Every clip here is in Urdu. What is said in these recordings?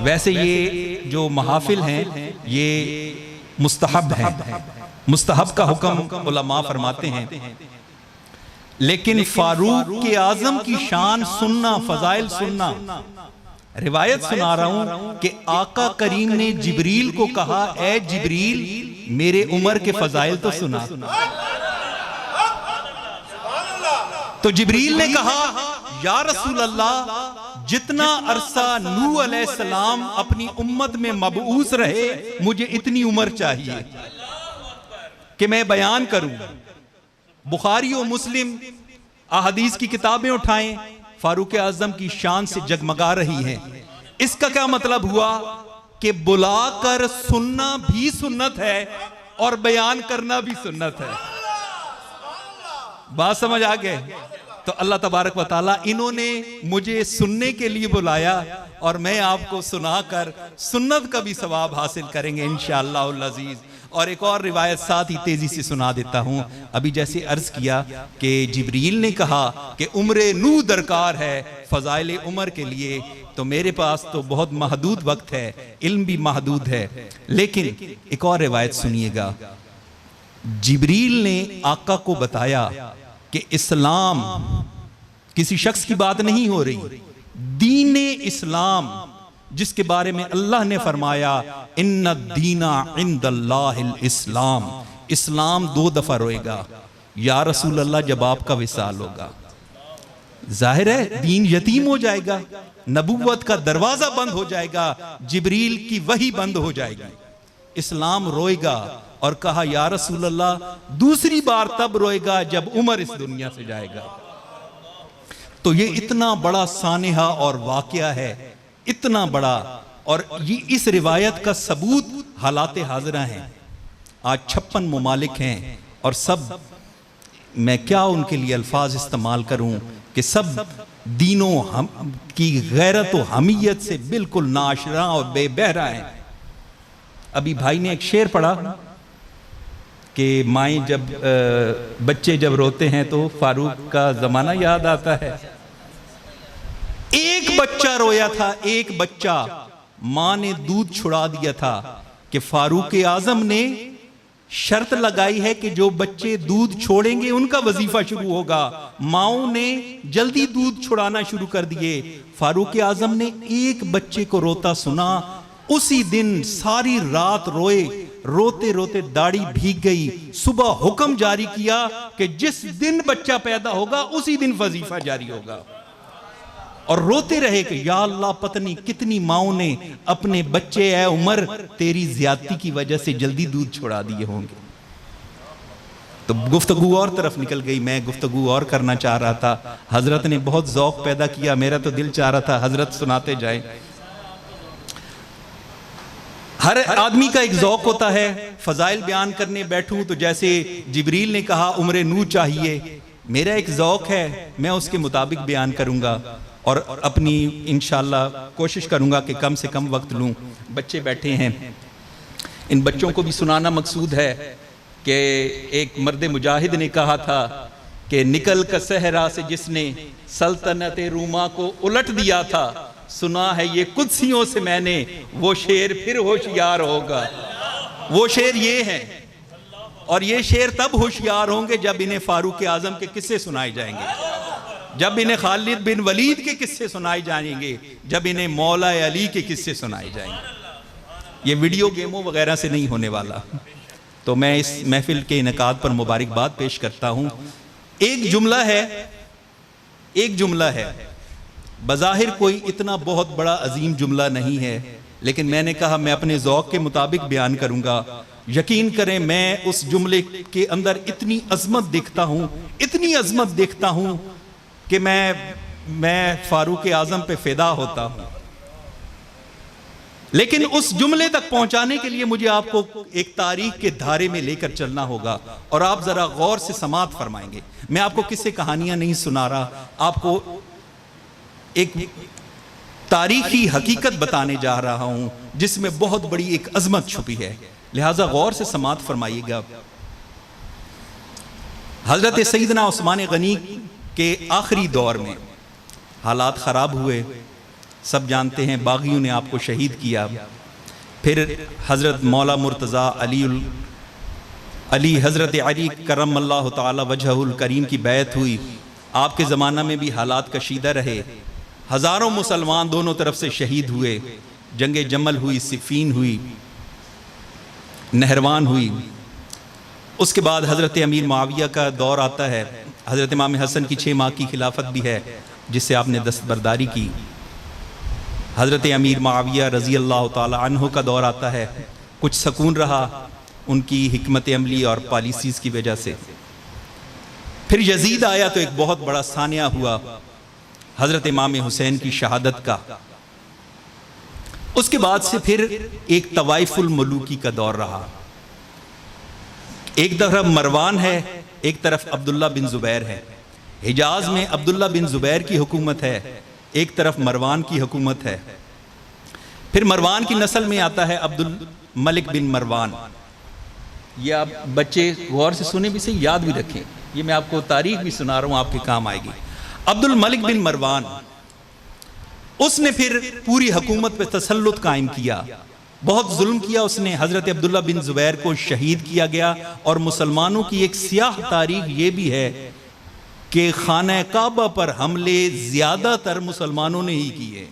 ویسے یہ جو محافل ہیں یہ مستحب ہیں، مستحب کا حکم علماء فرماتے ہیں، لیکن فاروق اعظم کی شان سننا، فضائل سننا، روایت سنا رہا ہوں کہ آقا کریم نے جبریل کو کہا اے جبریل میرے عمر کے فضائل تو سنا۔ تو جبریل نے کہا یا رسول اللہ جتنا عرصہ نوح علیہ السلام اپنی امت میں مبعوث رہے مجھے اتنی عمر چاہیے کہ میں بیان کروں۔ بخاری و مسلم احادیث کی کتابیں اٹھائیں، فاروق اعظم کی شان سے جگمگا رہی ہیں۔ اس کا کیا مطلب ہوا کہ بلا کر سننا بھی سنت ہے اور بیان کرنا بھی سنت ہے۔ بات سمجھ آگئے؟ تو اللہ تبارک و تعالیٰ انہوں نے مجھے سننے کے لیے بلایا اور میں آپ کو سنا کر سنت کا بھی ثواب حاصل کریں گے انشاءاللہ العزیز۔ اور ایک اور روایت ساتھ ہی تیزی سے سنا دیتا ہوں۔ ابھی جیسے عرض کیا کہ جبریل نے کہا کہ عمر نوح درکار ہے فضائل عمر کے لیے، تو میرے پاس تو بہت محدود وقت ہے، علم بھی محدود ہے، لیکن ایک اور روایت سنیے گا۔ جبریل نے آقا کو بتایا کہ اسلام کسی شخص کی بات نہیں ہو رہی، دین اسلام جس کے بارے میں اللہ نے فرمایا ان الدین عند اللہ الاسلام، اسلام 2 دفعہ روئے گا یا رسول اللہ جب آپ کا وصال ہوگا۔ ظاہر ہے دین یتیم ہو جائے گا، نبوت کا دروازہ بند ہو جائے گا، جبریل کی وحی بند ہو جائے گی، اسلام روئے گا۔ اور کہا یا رسول اللہ دوسری بار تب روئے گا جب عمر اس دنیا سے جائے گا۔ تو یہ اتنا بڑا سانحہ اور واقعہ ہے، اتنا بڑا، اور یہ اس روایت کا ثبوت حالات حاضرہ ہیں۔ آج 56 ممالک ہیں اور سب، میں کیا ان کے لیے الفاظ استعمال کروں کہ سب دینوں کی غیرت و حمیت سے بالکل ناشنا اور بے بہرہ ہیں۔ ابھی بھائی نے ایک شعر پڑھا کہ مائیں جب بچے جب روتے ہیں تو فاروق کا زمانہ یاد آتا ہے۔ ایک بچہ رویا تھا، ایک بچہ، ماں نے دودھ چھڑا دیا تھا کہ فاروق اعظم نے شرط لگائی ہے کہ جو بچے دودھ چھوڑیں گے ان کا وظیفہ شروع ہوگا۔ ماؤں نے جلدی دودھ چھڑانا شروع کر دیے۔ فاروق اعظم نے ایک بچے کو روتا سنا، اسی دن ساری رات روئے، روتے روتے داڑھی بھیگ گئی۔ صبح حکم جاری کیا کہ جس دن بچہ پیدا ہوگا اسی دن وظیفہ جاری ہوگا، اور روتے رہے کہ یا اللہ پتہ نہیں کتنی ماؤں نے اپنے بچے اے عمر تیری زیادتی کی وجہ سے جلدی دودھ چھڑا دیے ہوں گے۔ تو گفتگو اور طرف نکل گئی، میں گفتگو اور کرنا چاہ رہا تھا، حضرت نے بہت ذوق پیدا کیا، میرا تو دل چاہ رہا تھا حضرت سناتے جائیں۔ ہر آدمی کا ایک ذوق ہوتا ہے، فضائل بیان کرنے بیٹھوں تو جیسے جبریل نے کہا عمر نوح چاہیے، میرا ایک ذوق ہے، میں اس کے مطابق بیان کروں گا اور اپنی انشاءاللہ کوشش کروں گا کہ کم سے کم وقت لوں۔ بچے بیٹھے ہیں، ان بچوں کو بھی سنانا مقصود ہے کہ ایک مرد مجاہد نے کہا تھا کہ نکل کر صحرا سے جس نے سلطنت روما کو الٹ دیا تھا، سنا ہے یہ قدسیوں سے میں نے، وہ شعر پھر ہوشیار ہوگا۔ وہ شعر یہ ہیں، اور یہ شعر تب ہوشیار ہوں گے جب انہیں فاروق اعظم کے قصے سنائے جائیں گے، جب انہیں خالد بن ولید کے قصے سنائے جائیں گے، جب انہیں مولا علی کے قصے سنائے جائیں گے۔ یہ ویڈیو گیموں وغیرہ سے نہیں ہونے والا۔ تو میں اس محفل کے انعقاد پر مبارکباد پیش کرتا ہوں۔ ایک جملہ ہے، بظاہر کوئی اتنا بہت بڑا عظیم جملہ نہیں ہے، لیکن میں نے کہا میں اپنے ذوق کے مطابق بیان کروں گا۔ یقین کریں میں اس جملے کے اندر اتنی عظمت دیکھتا ہوں، اتنی عظمت دیکھتا ہوں کہ میں فاروق اعظم پہ فدا ہوتا ہوں۔ لیکن اس جملے تک پہنچانے کے لیے مجھے آپ کو ایک تاریخ کے دھارے میں لے کر چلنا ہوگا، اور آپ ذرا غور سے سماعت فرمائیں گے۔ میں آپ کو قصے کہانیاں نہیں سنا رہا، آپ کو ایک تاریخی حقیقت بتانے جا رہا ہوں جس میں بہت بڑی ایک عظمت چھپی ہے، لہٰذا غور سے سماعت فرمائیے گا۔ حضرت سیدنا عثمان غنی کے آخری دور میں حالات خراب ہوئے، سب جانتے ہیں باغیوں نے آپ کو شہید کیا. پھر حضرت مولا مرتضیٰ علی حضرت علی کرم اللہ تعالی وجہہ الکریم کی بیعت ہوئی. آپ کے زمانہ میں بھی حالات کشیدہ رہے, ہزاروں مسلمان دونوں طرف سے شہید ہوئے. جنگ جمل ہوئی, صفین ہوئی, نہروان ہوئی. اس کے بعد حضرت امیر معاویہ کا دور آتا ہے. حضرت امام حسن کی 6 ماہ کی خلافت بھی ہے جس سے آپ نے دستبرداری کی. حضرت امیر معاویہ رضی اللہ تعالی عنہ کا دور آتا ہے. کچھ سکون رہا ان کی حکمت عملی اور پالیسیز کی وجہ سے. پھر یزید آیا تو ایک بہت بڑا سانحہ ہوا حضرت امام حسین کی شہادت کا. اس کے بعد سے پھر ایک طوائف الملوکی کا دور رہا. ایک طرف مروان ہے, ایک طرف عبداللہ بن زبیر ہے. حجاز میں عبداللہ بن زبیر کی حکومت ہے, ایک طرف مروان کی حکومت ہے. پھر مروان کی نسل میں آتا ہے عبد الملک بن مروان. یہ آپ بچے غور سے سنیں بھی سے یاد بھی رکھیں, یہ میں آپ کو تاریخ بھی سنا رہا ہوں, آپ کے کام آئے گی. عبد الملک بن مروان, اس نے پھر پوری حکومت پہ تسلط قائم کیا, بہت ظلم کیا اس نے. حضرت عبداللہ بن زبیر کو شہید کیا گیا. اور مسلمانوں کی ایک سیاہ تاریخ یہ بھی ہے کہ خانہ کعبہ پر حملے زیادہ تر مسلمانوں نے ہی کیے.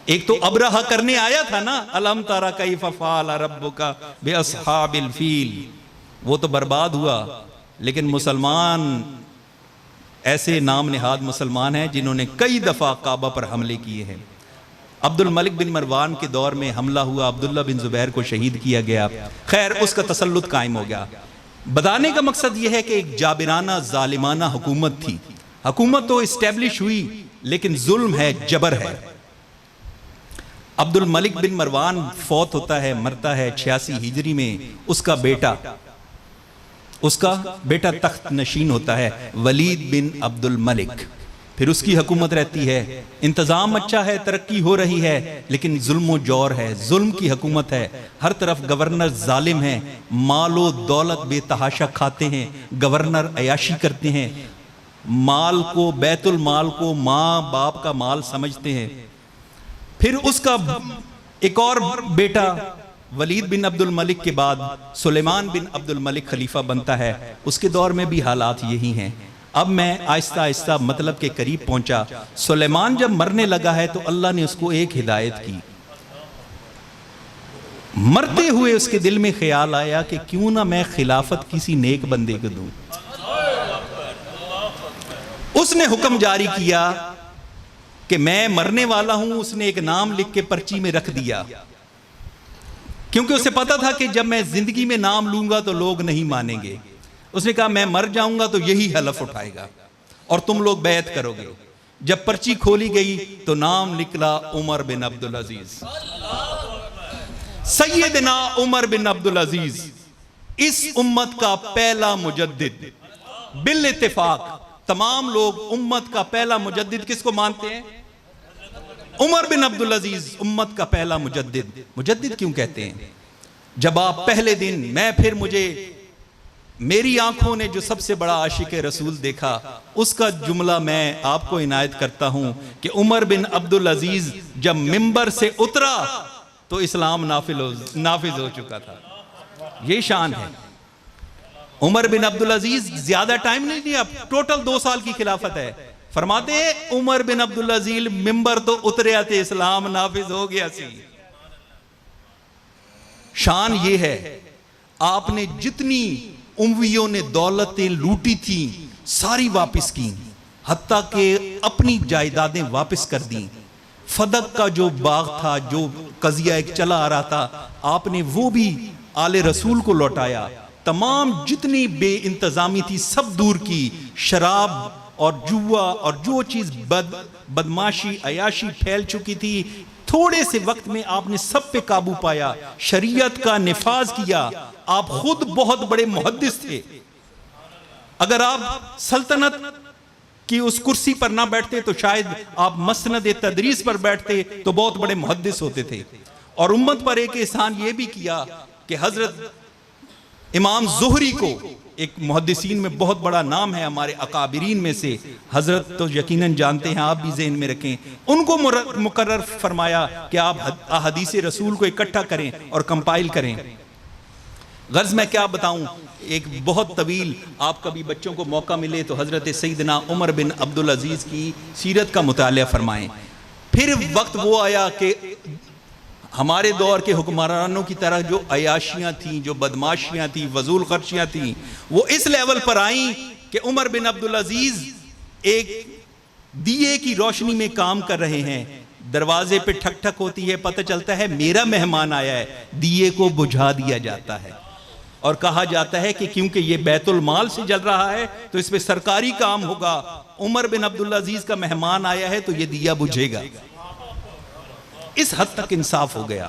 ایک تو ابرہہ کرنے آیا تھا نا, الم تری کیف فعل ربک باصحاب الفیل, وہ تو برباد ہوا. لیکن مسلمان ایسے نام نہاد مسلمان ہیں جنہوں نے کئی دفعہ کعبہ پر حملے کیے ہیں. عبد الملک بن مروان کے دور میں حملہ ہوا, عبداللہ بن زبیر کو شہید کیا گیا. خیر اس کا تسلط قائم ہو گیا. بتانے کا مقصد یہ ہے کہ ایک جابرانہ ظالمانہ حکومت تھی. حکومت تو اسٹیبلش ہوئی لیکن ظلم ہے, جبر ہے. عبد الملک بن مروان فوت ہوتا ہے, مرتا ہے 86 ہجری میں. اس کا بیٹا تخت نشین ہوتا ہے ولید بن عبد الملک. پھر اس کی حکومت رہتی ہے. انتظام اچھا ہے, ترقی ہو رہی ہے, لیکن ظلم و جور ہے, ظلم کی حکومت ہے. ہر طرف گورنر ظالم ہیں, مال و دولت بے تحاشا کھاتے ہیں. گورنر عیاشی کرتے ہیں, مال کو, بیت المال کو ماں باپ کا مال سمجھتے ہیں. پھر اس کا ایک اور بیٹا ولید بن عبد الملک کے بعد سلیمان بن عبد الملک خلیفہ بنتا ہے. اس کے دور میں بھی حالات یہی ہیں. اب میں آہستہ آہستہ مطلب کے قریب پہنچا. سلیمان جب مرنے لگا ہے تو اللہ نے اس کو ایک ہدایت کی. مرتے ہوئے اس کے دل میں خیال آیا کہ کیوں نہ میں خلافت کسی نیک بندے کو دوں. اس نے حکم جاری کیا کہ میں مرنے والا ہوں. اس نے ایک نام لکھ کے پرچی میں رکھ دیا, کیونکہ اسے پتا تھا کہ جب میں زندگی میں نام لوں گا تو لوگ نہیں مانیں گے. اس نے کہا میں مر جاؤں گا تو یہی حلف اٹھائے گا اور تم لوگ بیعت کرو گے. جب پرچی کھولی گئی تو نام نکلا عمر بن عبدالعزیز. سیدنا عمر بن عبدالعزیز اس امت کا پہلا مجدد. بالاتفاق تمام لوگ امت کا پہلا مجدد کس کو مانتے ہیں؟ عمر بن عبدالعزیز امت کا پہلا مجدد. مجدد کیوں کہتے ہیں؟ جب آپ پہلے دن مجھے میری آنکھوں نے جو سب سے بڑا عاشق رسول دیکھا, اس کا جملہ میں آپ کو عنایت کرتا ہوں کہ عمر بن عبدالعزیز جب منبر سے اترا تو اسلام نافذ ہو چکا تھا. یہ شان ہے. عمر بن عبدالعزیز زیادہ ٹائم نہیں دیا, ٹوٹل 2 سال کی خلافت ہے. فرماتے ہیں عمر بن عبدالعزیز منبر تو اتریا تھے, اسلام نافذ ہو گیا سی. شان یہ ہے, آپ نے جتنی امویوں نے دولتیں لوٹی تھیں ساری واپس کی, حتیٰ کہ اپنی جائیدادیں واپس کر دیں. فدق کا جو باغ تھا, جو قضیہ ایک چلا آ رہا تھا, آپ نے وہ بھی آل رسول کو لوٹایا. تمام جتنی بے انتظامی تھی سب دور کی. شراب اور جوا اور جو چیز بدماشی عیاشی پھیل چکی تھی, تھوڑے سے وقت میں آپ نے سب پہ قابو پایا, شریعت کا نفاذ کیا. آپ خود بہت بڑے محدث تھے. اگر آپ سلطنت کی اس کرسی پر نہ بیٹھتے تو شاید آپ مسند تدریس پر بیٹھتے تو بہت بڑے محدث ہوتے تھے. اور امت پر ایک احسان یہ بھی کیا کہ حضرت امام زہری کو ایک محدثین میں بہت بڑا نام ہے ہمارے اکابرین میں سے، حضرت تو یقیناً جانتے ہیں، آپ بھی ذہن میں رکھیں، ان کو مقرر فرمایا کہ آپ احادیث رسول کو اکٹھا کریں اور کمپائل کریں۔ غرض میں کیا بتاؤں، ایک بہت طویل، آپ کبھی بچوں کو موقع ملے تو حضرت سیدنا عمر بن عبدالعزیز کی سیرت کا مطالعہ فرمائیں۔ پھر وقت وہ آیا کہ ہمارے دور کے حکمرانوں کی طرح جو عیاشیاں تھیں، جو بدماشیاں تھیں، فضول خرچیاں تھیں، وہ اس لیول پر آئیں کہ عمر بن عبدالعزیز ایک دیے کی روشنی میں کام کر رہے ہیں، دروازے پہ ٹھک ٹھک ہوتی ہے، پتہ چلتا ہے میرا مہمان آیا ہے، دیے کو بجھا دیا جاتا ہے اور کہا جاتا ہے کہ کیونکہ یہ بیت المال سے جل رہا ہے تو اس پہ سرکاری کام ہوگا، عمر بن عبدالعزیز کا مہمان آیا ہے تو یہ دیا بجھے گا۔ اس حد تک انصاف ہو گیا۔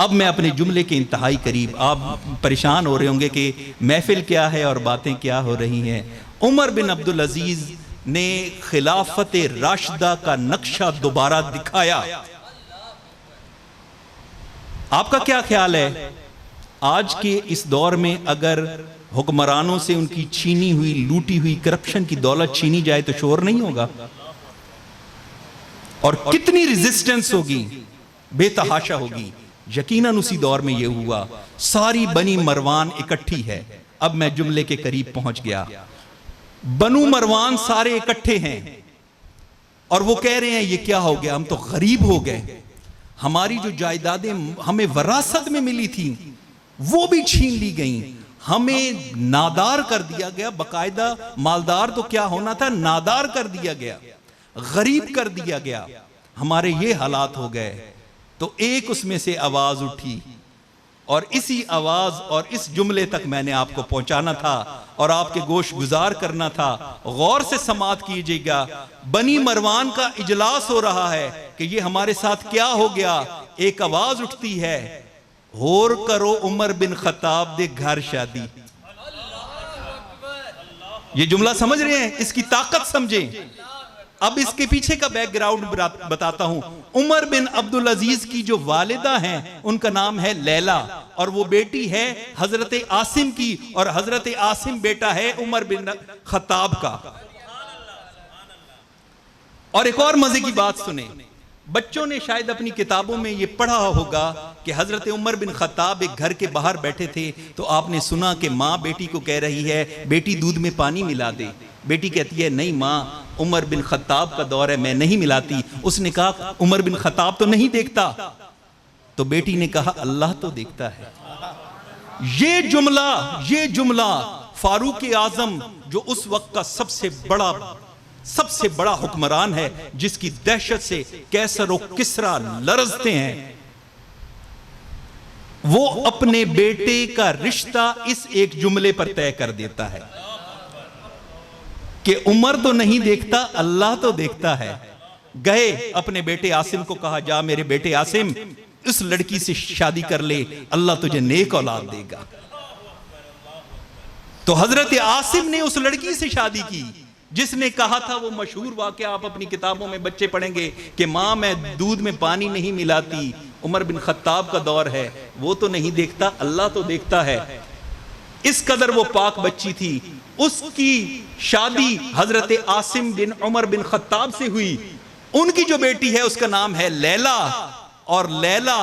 اب میں اپنے جملے کے انتہائی قریب، آپ پریشان ہو رہے ہوں گے کہ محفل کیا ہے اور باتیں کیا ہو رہی ہیں۔ عمر بن عبدالعزیز نے خلافت راشدہ کا نقشہ دوبارہ دکھایا۔ آپ کا کیا خیال ہے، آج کے اس دور میں اگر حکمرانوں سے ان کی چھینی ہوئی، لوٹی ہوئی کرپشن کی دولت چھینی جائے تو شور نہیں ہوگا؟ اور کتنی ریزسٹنس ہوگی، بے تحاشا ہوگی۔ یقیناً اسی دور میں یہ ہوا، ساری بنی مروان اکٹھی ہے۔ اب میں جملے کے قریب پہنچ گیا۔ بنو مروان سارے اکٹھے ہیں اور وہ کہہ رہے ہیں یہ کیا ہو گیا، ہم تو غریب ہو گئے، ہماری جو جائیدادیں ہمیں وراثت میں ملی تھی وہ بھی چھین لی گئیں، ہمیں نادار کر دیا گیا، باقاعدہ مالدار تو کیا ہونا تھا، نادار کر دیا گیا، غریب کر دیا گیا، ہمارے یہ حالات ہو گئے۔ تو ایک اس میں سے آواز اٹھی اور اسی آواز اور اس جملے تک میں نے آپ کو پہنچانا تھا اور آپ کے گوش گزار کرنا تھا۔ غور سے سماعت کیجئے گا، بنی مروان کا اجلاس ہو رہا ہے کہ یہ ہمارے ساتھ کیا ہو گیا۔ ایک آواز اٹھتی ہے، ہور کرو عمر بن خطاب دے گھر شادی۔ یہ جملہ سمجھ رہے ہیں، اس کی طاقت سمجھیں۔ اب اس کے پیچھے کا بیک گراؤنڈ بتاتا ہوں۔ عمر بن عبدالعزیز کی جو والدہ ہیں ان کا نام ہے لیلا، اور وہ بیٹی ہے حضرت عاصم کی، اور حضرت عاصم بیٹا ہے عمر بن خطاب کا۔ اور ایک اور مزے کی بات سنیں، بچوں نے شاید اپنی کتابوں میں یہ پڑھا ہوگا کہ حضرت عمر بن خطاب ایک گھر کے باہر بیٹھے تھے تو آپ نے سنا کہ ماں بیٹی کو کہہ رہی ہے بیٹی دودھ میں پانی ملا دے۔ بیٹی کہتی ہے نہیں ماں، عمر بن خطاب کا دور ہے، میں نہیں ملاتی۔ اس نے کہا عمر بن خطاب تو نہیں دیکھتا، تو بیٹی نے کہا اللہ تو دیکھتا ہے۔ یہ جملہ فاروق اعظم جو اس وقت کا سب سے بڑا حکمران ہے، جس کی دہشت سے کیسر و کسرا لرزتے ہیں، وہ اپنے بیٹے کا رشتہ اس ایک جملے پر طے کر دیتا ہے کہ عمر تو نہیں دیکھتا، اللہ تو دیکھتا ہے۔ گئے اپنے بیٹے عاصم کو کہا جا میرے بیٹے عاصم اس لڑکی سے شادی کر لے، اللہ تجھے نیک اولاد دے گا۔ تو حضرت عاصم نے اس لڑکی سے شادی کی جس نے کہا تھا، وہ مشہور واقعہ آپ اپنی کتابوں میں بچے پڑھیں گے کہ ماں میں دودھ میں پانی نہیں ملاتی، عمر بن خطاب کا دور ہے، وہ تو نہیں دیکھتا، اللہ تو دیکھتا ہے۔ اس قدر وہ پاک بچی تھی۔ اس کی شادی حضرت عاصم بن عمر بن خطاب سے ہوئی۔ ان کی جو بیٹی ہے اس کا نام ہے لیلا، اور لیلا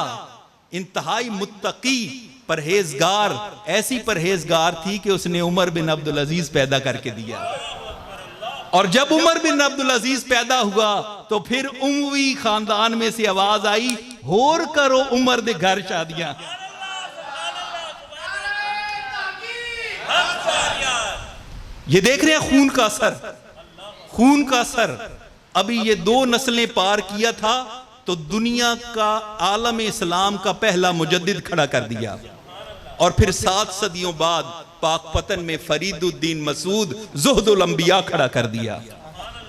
انتہائی متقی پرہیزگار، ایسی پرہیزگار تھی کہ اس نے عمر بن عبدالعزیز پیدا کر کے دیا۔ اور جب عمر بن عبدالعزیز پیدا ہوا تو پھر اموی خاندان میں سے آواز آئی، ہور کرو عمر دے گھر شادیاں۔ یہ دیکھ رہے ہیں خون کا اثر۔ ابھی یہ 2 نسلیں پار کیا تھا تو دنیا کا عالم اسلام کا پہلا مجدد کھڑا کر دیا، اور پھر 7 صدیوں بعد پاک پتن میں فرید الدین مسعود زہد الانبیاء کھڑا کر دیا۔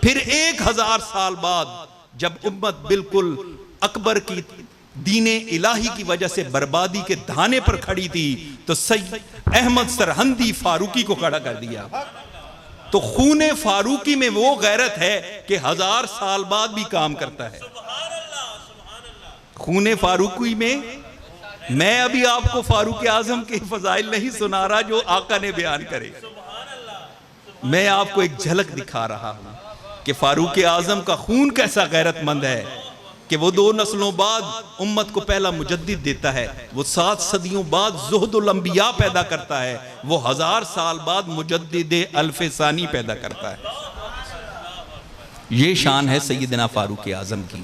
پھر 1000 سال بعد جب امت بالکل اکبر کی دین الہی کی وجہ سے بربادی کے دھانے پر کھڑی تھی تو سید احمد سرہندی فاروقی کو کھڑا کر دیا۔ تو خون فاروقی میں وہ غیرت ہے کہ 1000 سال بعد بھی کام کرتا ہے۔ خون فاروقی میں میں ابھی آپ کو فاروق اعظم کے فضائل نہیں سنا رہا جو آقا نے بیان کرے، میں آپ کو ایک جھلک دکھا رہا ہوں کہ فاروق اعظم کا خون کیسا غیرت مند ہے کہ وہ 2 نسلوں بعد امت کو پہلا مجدد دیتا ہے، وہ 7 صدیوں بعد زہد الانبیاء پیدا کرتا ہے، وہ 1000 سال بعد مجدد الف ثانی پیدا کرتا ہے۔ یہ شان ہے سیدنا فاروق اعظم کی۔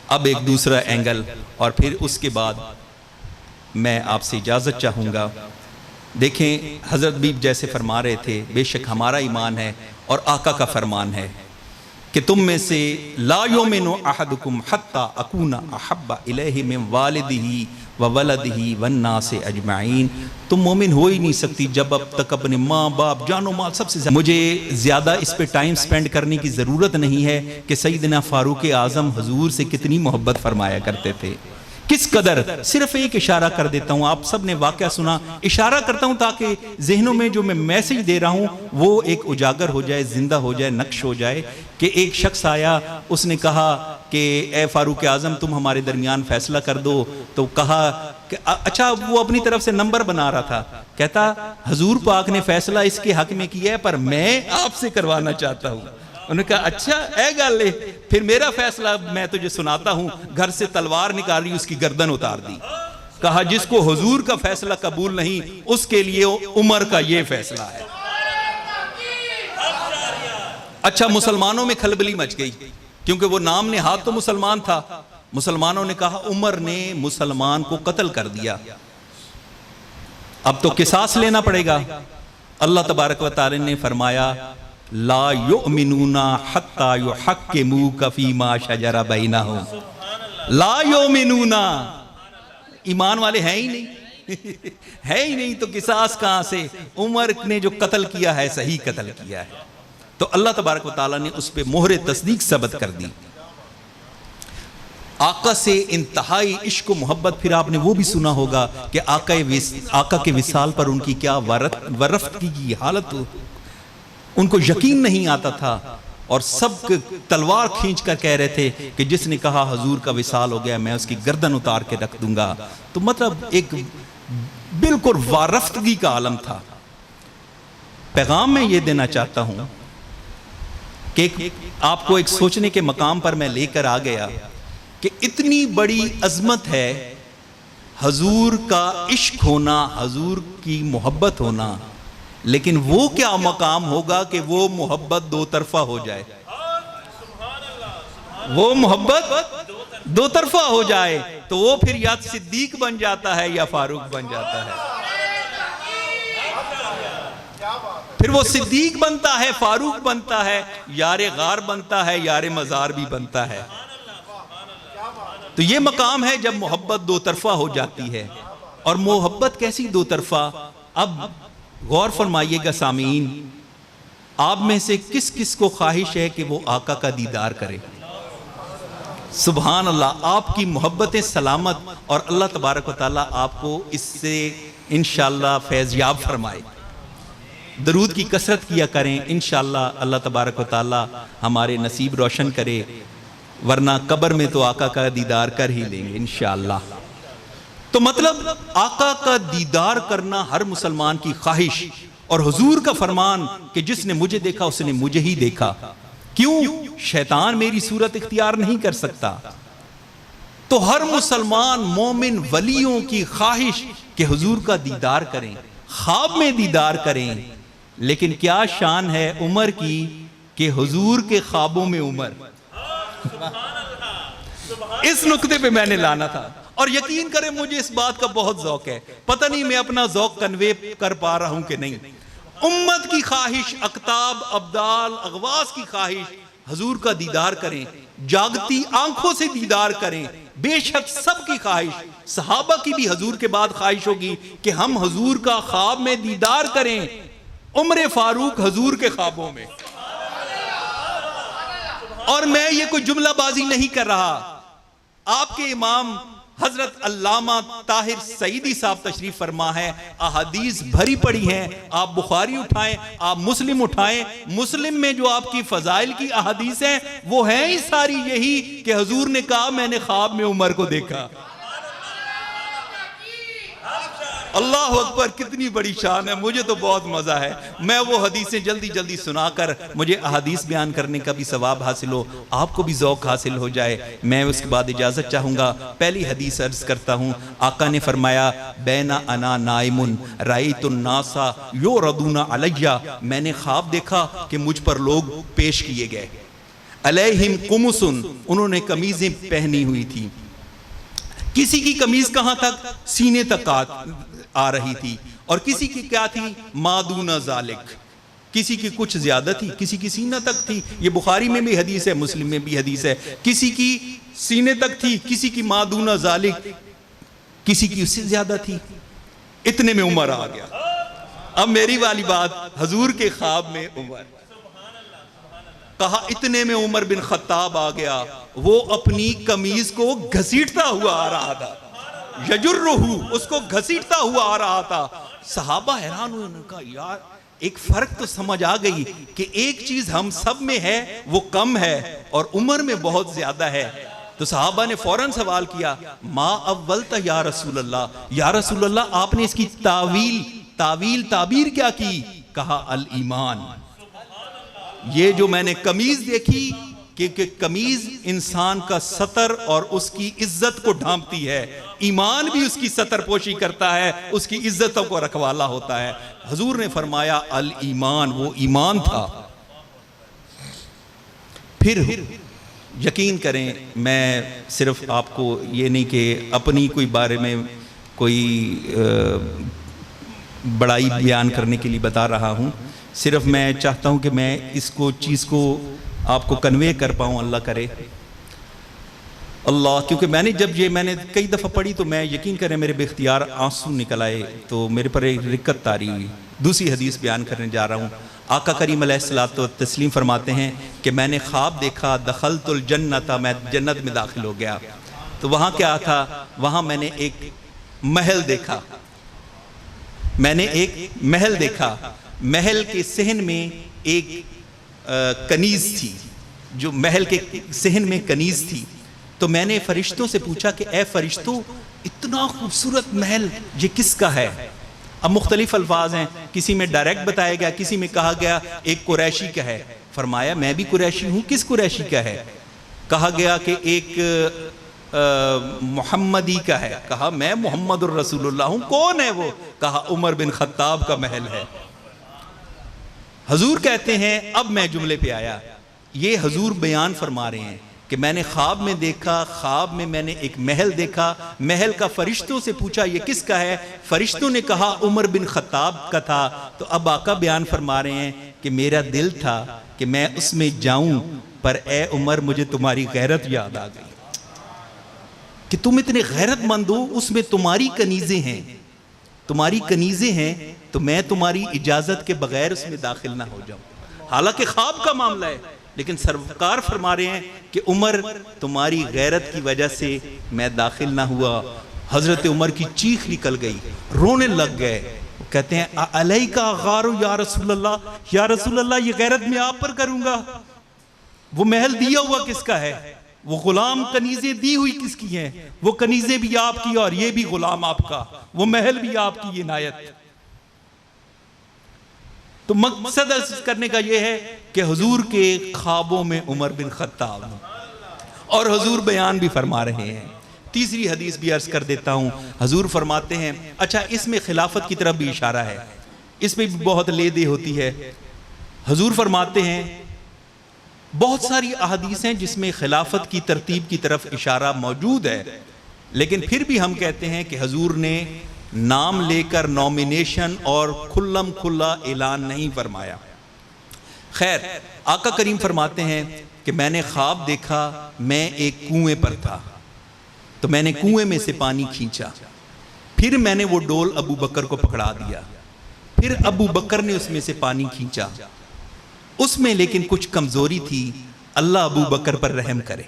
اب ایک دوسرا اینگل، اور پھر اس کے بعد میں آپ سے اجازت چاہوں گا۔ دیکھیں حضرت بیب جیسے فرما رہے تھے، بے شک ہمارا ایمان ہے اور آقا کا فرمان ہے کہ تم میں سے لا یؤمن احدکم حتی اکون احب الیہ من والدہ وولدہ والناس اجمعین، تم مومن ہو ہی نہیں سکتی جب اب تک اپنے ماں باپ جان و مال سب سے زیادہ۔ مجھے زیادہ اس پہ ٹائم سپینڈ کرنے کی ضرورت نہیں ہے کہ سیدنا فاروق اعظم حضور سے کتنی محبت فرمایا کرتے تھے، کس قدر۔ صرف ایک اشارہ کر دیتا ہوں، آپ سب نے واقعہ سنا، اشارہ کرتا ہوں تاکہ ذہنوں میں جو میں میسج دے رہا ہوں وہ ایک اجاگر ہو جائے، زندہ ہو جائے، نقش ہو جائے۔ کہ ایک شخص آیا، اس نے کہا کہ اے فاروق اعظم تم ہمارے درمیان فیصلہ کر دو، تو کہا کہ اچھا، وہ اپنی طرف سے نمبر بنا رہا تھا، کہتا حضور پاک نے فیصلہ اس کے حق میں کیا ہے پر میں آپ سے کروانا چاہتا ہوں۔ انہوں نے کہا اچھا اے گل لے، پھر میرا فیصلہ میں تجھے سناتا ہوں۔ گھر سے تلوار نکالی، اس کی گردن اتار دی، کہا جس کو حضور کا فیصلہ قبول نہیں اس کے لیے عمر کا یہ فیصلہ ہے۔ اچھا، مسلمانوں میں کھلبلی مچ گئی کیونکہ وہ نام نہاد تو مسلمان تھا۔ مسلمانوں نے کہا عمر نے مسلمان کو قتل کر دیا، اب تو قصاص لینا پڑے گا۔ اللہ تبارک و تعالی نے فرمایا لا یؤمنون حتی یحکموک فیما شجر بینہم، لا یؤمنون، ایمان والے ہیں ہی نہیں ہے ہی نہیں، تو قصاص کہاں سے؟ عمر نے جو قتل کیا ہے صحیح قتل کیا ہے۔ تو اللہ تبارک و تعالیٰ نے اس پہ مہر تصدیق ثبت کر دی۔ آقا سے انتہائی عشق و محبت، پھر آپ نے وہ بھی سنا ہوگا کہ آقا کے وصال پر ان کی کیا ورفتگی کی حالت ہو، ان کو یقین نہیں آتا تھا اور سب تلوار کھینچ کر کہہ رہے تھے کہ جس نے کہا حضور کا وصال ہو گیا میں اس کی گردن اتار کے رکھ دوں گا۔ تو مطلب ایک بالکل وارفتگی کا عالم تھا۔ پیغام میں یہ دینا چاہتا ہوں کہ آپ کو ایک سوچنے کے مقام پر میں لے کر آ گیا کہ اتنی بڑی عظمت ہے حضور کا عشق ہونا، حضور کی محبت ہونا، لیکن وہ کیا مقام ہوگا کہ وہ محبت دو طرفہ ہو جائے، وہ محبت دو طرفہ ہو جائے تو وہ پھر یا صدیق بن جاتا ہے یا فاروق بن جاتا ہے، پھر وہ صدیق بنتا ہے، فاروق بنتا ہے، یار غار بنتا ہے، یار مزار بھی بنتا ہے۔ تو یہ مقام ہے جب محبت دو طرفہ ہو جاتی ہے۔ اور محبت کیسی دو طرفہ؟ اب غور فرمائیے گا سامعین، آپ میں سے کس کس کو خواہش ہے کہ وہ آقا کا دیدار کرے؟ سبحان اللہ، آپ کی محبتیں سلامت، اور اللہ تبارک و تعالیٰ آپ کو اس سے انشاءاللہ فیض یاب فرمائے۔ درود کی کثرت کیا کریں، انشاءاللہ اللہ تبارک و تعالیٰ ہمارے نصیب روشن کرے، ورنہ قبر میں تو آقا کا دیدار کر ہی لیں گے انشاءاللہ۔ تو مطلب آقا کا دیدار کرنا ہر مسلمان کی خواہش، اور حضور کا فرمان کہ جس نے مجھے دیکھا اس نے مجھے ہی دیکھا۔ کیوں؟ شیطان میری صورت اختیار نہیں کر سکتا۔ تو ہر مسلمان مومن ولیوں کی خواہش کہ حضور کا دیدار کریں، خواب میں دیدار کریں۔ لیکن کیا شان ہے عمر کی کہ حضور کے خوابوں میں عمر۔ اس نقطے پہ میں نے لانا تھا، اور یقین کریں مجھے اس بات کا بہت ذوق ہے، پتہ نہیں میں اپنا ذوق کنوے کر پا رہا ہوں کہ نہیں۔ امت کی خواہش، اقطاب، ابدال، اغواس کی خواہش حضور کا دیدار کریں، جاگتی آنکھوں سے دیدار کریں۔ بے شک سب کی خواہش، صحابہ کی بھی حضور کے بعد خواہش ہوگی کہ ہم حضور کا خواب میں دیدار کریں۔ عمر فاروق حضور کے خوابوں میں، اور میں یہ کوئی جملہ بازی نہیں کر رہا، آپ کے امام حضرت علامہ طاہر سعیدی صاحب تشریف فرما ہے، احادیث بھری پڑی ہیں، آپ بخاری اٹھائیں، آپ مسلم اٹھائیں، مسلم میں جو آپ کی فضائل کی احادیث ہیں وہ ہیں ہی ساری یہی کہ حضور نے کہا میں نے خواب میں عمر کو دیکھا۔ اللہ اکبر، کتنی بڑی شان ہے. مجھے تو بہت مزہ ہے. میں وہ حدیثیں جلدی جلدی سنا کر مجھے احادیث بیان کرنے کا بھی ثواب حاصل ہو، آپ کو بھی ذوق حاصل ہو جائے. میں اس کے بعد اجازت چاہوں گا. پہلی حدیث عرض کرتا ہوں. آقا نے فرمایا بین انا نائم رأیت الناس یعرضون علی، میں نے خواب دیکھا کہ مجھ پر لوگ پیش کیے گئے. علیہم قمص، انہوں نے قمیضیں پہنی ہوئی تھی. کسی کی قمیض کہاں تک؟ سینے تک آ رہی تھی. اور کسی کی کیا تھی؟ ما دون ذالک، کسی کی کچھ زیادہ تھی، کسی کی سینہ تک تھی. یہ بخاری میں بھی حدیث ہے، مسلم میں بھی حدیث ہے. کسی کی سینے تک تھی، کسی کی ما دون ذالک، کسی کی اس سے زیادہ تھی. اتنے میں عمر آ گیا. اب میری والی بات، حضور کے خواب میں عمر، کہا اتنے میں عمر بن خطاب آ گیا. وہ اپنی قمیض کو گھسیٹتا ہوا آ رہا تھا. یجرہو، اس کو گھسیٹتا ہوا آ رہا تھا. صحابہ حیران ہوئے. انہوں نے کہا یار ایک فرق تو سمجھ آ گئی کہ ایک چیز ہم سب میں ہے وہ کم ہے اور عمر میں بہت زیادہ ہے. تو صحابہ نے فوراً سوال کیا ما اولت یا رسول اللہ، یا رسول اللہ آپ نے اس کی تعبیر کیا کی؟ کہا الایمان. یہ جو میں نے قمیض دیکھی، کہ قمیض انسان کا ستر اور اس کی عزت کو ڈھانپتی ہے، ایمان بھی اس کی ستر پوشی کرتا ہے، اس کی عزتوں کو رکھوالا ہوتا ہے. حضور نے فرمایا الایمان، وہ ایمان تھا. پھر یقین کریں میں صرف آپ کو یہ نہیں کہ اپنی کوئی بارے میں کوئی بڑائی بیان کرنے کے لیے بتا رہا ہوں، صرف میں چاہتا ہوں کہ میں اس کو چیز کو آپ کو کنوے کر پاؤں. اللہ کرے اللہ، کیونکہ میں نے جب یہ میں نے کئی دفعہ پڑھی تو میں یقین کریں میرے بے اختیار آنسو نکل آئے، تو میرے پر ایک رکت طاری ہوئی. دوسری حدیث بیان کرنے جا رہا ہوں. آقا کریم علیہ الصلوۃ والتسلیم فرماتے ہیں کہ میں نے خواب دیکھا دخلت الجنت، میں جنت میں داخل ہو گیا. تو وہاں کیا تھا؟ وہاں میں نے ایک محل دیکھا. میں نے ایک محل دیکھا. محل کے صحن میں ایک کنیز تھی، جو محل کے صحن میں کنیز تھی. تو میں نے فرشتوں سے پوچھا کہ اے فرشتوں، اتنا خوبصورت محل یہ کس کا ہے؟ اب مختلف الفاظ ہیں، کسی میں ڈائریکٹ بتایا گیا، کسی میں کہا گیا ایک قریشی کا ہے. فرمایا میں بھی قریشی ہوں. کس قریشی کا ہے؟ کہا گیا کہ ایک محمدی کا ہے. کہا میں محمد الرسول اللہ ہوں. کون ہے وہ؟ کہا عمر بن خطاب کا محل ہے. حضور کہتے ہیں اب میں جملے پہ آیا. یہ حضور بیان فرما رہے ہیں کہ میں نے خواب میں دیکھا، خواب میں میں نے ایک محل دیکھا. محل کا فرشتوں سے پوچھا یہ کس کا ہے؟ فرشتوں نے کہا عمر بن خطاب کا تھا. تو اب آقا بیان فرما رہے ہیں کہ میرا دل تھا کہ میں اس میں جاؤں، پر اے عمر مجھے تمہاری غیرت یاد آ گئی کہ تم اتنے غیرت مند ہو. اس میں تمہاری کنیزیں ہیں، تمہاری کنیزیں ہیں، تو میں تمہاری اجازت کے بغیر اس میں داخل نہ ہو جاؤں. حالانکہ خواب کا معاملہ ہے، لیکن سرکار فرما رہے ہیں کہ عمر تمہاری غیرت کی وجہ سے میں داخل نہ ہوا. حضرت عمر کی چیخ نکل گئی، رونے لگ گئے. کہتے ہیں علیک اغار یا رسول اللہ، یا رسول اللہ یہ غیرت میں آپ پر کروں گا. وہ محل دیا ہوا کس کا ہے؟ وہ غلام کنیزیں دی ہوئی کس کی ہیں؟ وہ کنیزیں بھی آپ کی اور یہ بھی غلام آپ کا، وہ محل بھی آپ کی عنایت. تو مقصد کرنے کا یہ ہے کہ حضور کے خوابوں میں عمر بن خطاب اور حضور بیان بھی فرما رہے ہیں. تیسری حدیث بھی عرض کر دیتا ہوں. حضور فرماتے ہیں، اچھا اس میں خلافت کی طرف بھی اشارہ ہے، اس میں بھی بہت لے دے ہوتی ہے. حضور فرماتے ہیں بہت ساری احادیث ہیں جس میں خلافت کی ترتیب کی طرف اشارہ موجود ہے، لیکن پھر بھی ہم کہتے ہیں کہ حضور نے نام لے کر نومینیشن اور کھلم کھلا اعلان نہیں فرمایا. خیر، آقا کریم فرماتے ہیں کہ میں نے خواب دیکھا، میں ایک کنویں پر تھا، تو میں نے کنویں میں سے پانی کھینچا. پھر میں نے وہ ڈول ابو بکر کو پکڑا دیا. پھر ابو بکر نے اس میں سے پانی کھینچا. اس میں لیکن کچھ کمزوری تھی، اللہ ابو بکر پر رحم کرے.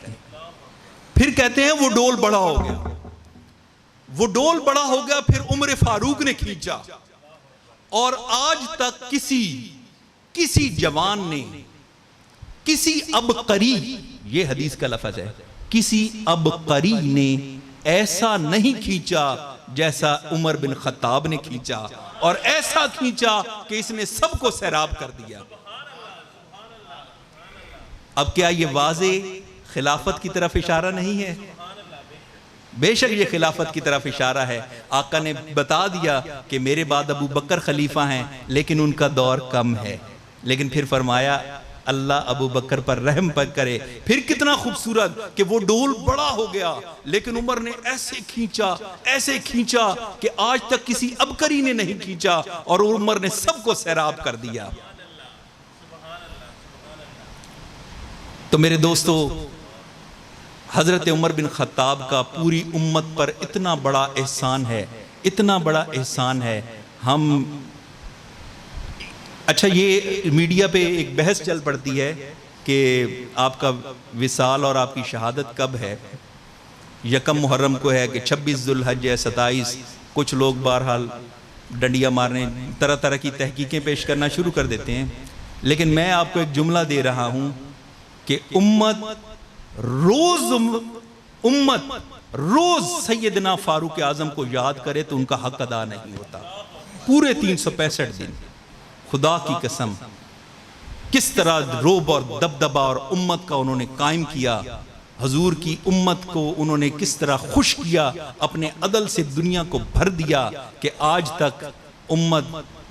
پھر کہتے ہیں وہ ڈول بڑا ہو گیا، وہ ڈول بڑا ہو گیا. پھر عمر فاروق نے کھینچا، اور آج تک کسی جوان نے، کسی عبقری، یہ حدیث کا لفظ ہے، کسی عبقری نے ایسا نہیں کھینچا جیسا عمر بن خطاب نے کھینچا، اور ایسا کھینچا کہ اس نے سب کو سیراب کر دیا۔ اب کیا یہ واضح خلافت کی طرف اشارہ نہیں ہے؟ بے شک یہ خلافت کی طرف اشارہ ہے۔ آقا نے بتا دیا کہ میرے بعد ابو بکر خلیفہ ہیں، لیکن ان کا دور کم ہے، لیکن پھر فرمایا اللہ ابو بکر پر رحم پر کرے۔ پھر کتنا خوبصورت کہ وہ ڈول بڑا ہو گیا، لیکن عمر نے ایسے کھینچا کہ آج تک کسی ابکری نے نہیں کھینچا، اور عمر نے سب کو سیراب کر دیا۔ تو میرے دوستو، حضرت عمر بن خطاب کا پوری امت پر اتنا بڑا احسان ہے، اتنا بڑا احسان ہے۔ اچھا، یہ میڈیا پہ ایک بحث چل پڑتی ہے کہ آپ کا وصال اور آپ کی شہادت کب ہے؟ 1 محرم کو ہے کہ 26 ذوالحج ہے، 27؟ کچھ لوگ بہرحال ڈنڈیا مارنے، طرح طرح کی تحقیقیں پیش کرنا شروع کر دیتے ہیں، لیکن میں آپ کو ایک جملہ دے رہا ہوں کہ امت روز سیدنا فاروق اعظم کو یاد کرے تو ان کا حق ادا نہیں ہوتا۔ پورے 365 دن خدا کی قسم کس طرح روب اور دبدبہ اور امت کا انہوں نے قائم کیا، حضور کی امت کو انہوں نے کس طرح خوش کیا، اپنے عدل سے دنیا کو بھر دیا، کہ آج تک امت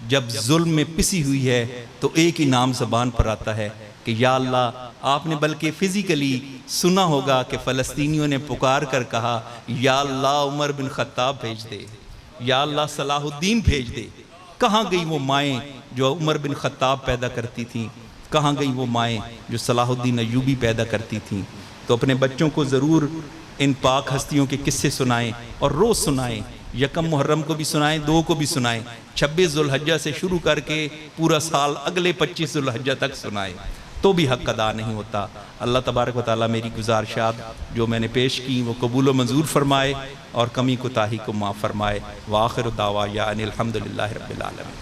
جب ظلم میں پسی ہوئی ہے تو ایک ہی نام زبان پر آتا ہے کہ یا اللہ۔ آپ نے بلکہ فزیکلی سنا ہوگا کہ فلسطینیوں نے پکار کر کہا یا اللہ عمر بن خطاب بھیج دے، یا اللہ صلاح الدین بھیج دے۔ کہاں گئی وہ مائیں جو عمر بن خطاب پیدا کرتی تھیں؟ کہاں گئی وہ مائیں جو صلاح الدین ایوبی پیدا کرتی تھیں؟ تو اپنے بچوں کو ضرور ان پاک ہستیوں کے قصے سنائیں، اور روز سنائیں۔ 1 محرم کو بھی سنائیں، 2 کو بھی سنائیں، 26 ذوالحجہ سے شروع کر کے پورا سال اگلے 25 ذوالحجہ تک سنائیں، تو بھی حق ادا نہیں ہوتا۔ اللہ تبارک و تعالیٰ میری گزارشات جو میں نے پیش کی وہ قبول و منظور فرمائے، اور کمی کوتاہی کو معاف فرمائے۔ وآخر دعوانا ان الحمدللہ رب العالمین۔